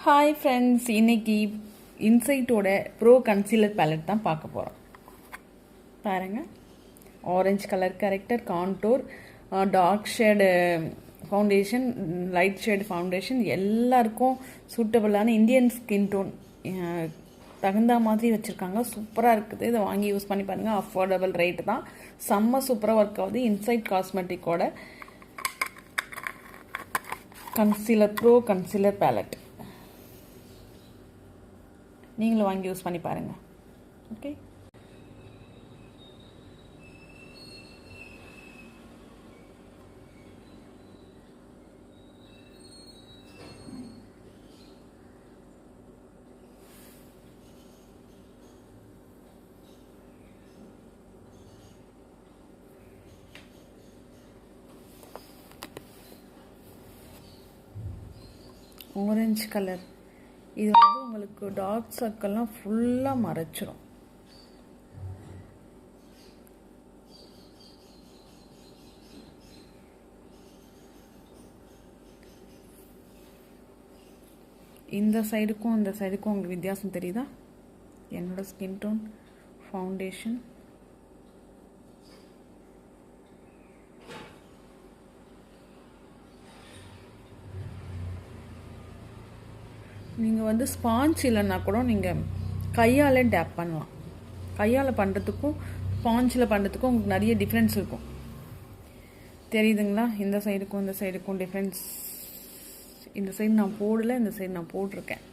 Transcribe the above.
Hi friends, இன்னைக்கு இன்சைட்டோட bro concealer ballot தான் பார்க்க போகிறோம். பாருங்கள், orange colour corrector, contour, dark shade foundation, light shade foundation எல்லாருக்கும் சூட்டபிளான இந்தியன் ஸ்கின் டோன் தகுந்த மாதிரி வச்சுருக்காங்க. சூப்பராக இருக்குது. இதை வாங்கி யூஸ் பண்ணி பாருங்கள். அஃபோர்டபுள் ரேட்டு தான். செம்ம சூப்பராக ஒர்க் ஆகுது. இன்சைட் காஸ்மெட்டிக்கோட கன்சீலர் ப்ரோ கன்சீலர் பேலட் நீங்களும் வாங்கி யூஸ் பண்ணி பாருங்கள். ஓகே, ஆரஞ்சு கலர் இது வந்து உங்களுக்கு டார்க் சர்க்கிள்லாம் ஃபுல்லாக மறைச்சிரும். இந்த சைடுக்கும் இந்த சைடுக்கும் உங்களுக்கு வித்தியாசம் தெரியுதா? என்னோட ஸ்கின் டோன் ஃபவுண்டேஷன் நீங்கள் வந்து ஸ்பாஞ்ச் இல்லைன்னா கூட நீங்கள் கையாலே டேப் பண்ணலாம். கையால் பண்ணுறதுக்கும் ஸ்பாஞ்சில் பண்ணுறதுக்கும் உங்களுக்கு நிறைய டிஃப்ரென்ஸ் இருக்கும். தெரியுதுங்களா? இந்த சைடுக்கும் இந்த சைடுக்கும் டிஃப்ரென்ஸ். இந்த சைடு நான் போடலை, இந்த சைடு நான் போட்டிருக்கேன்.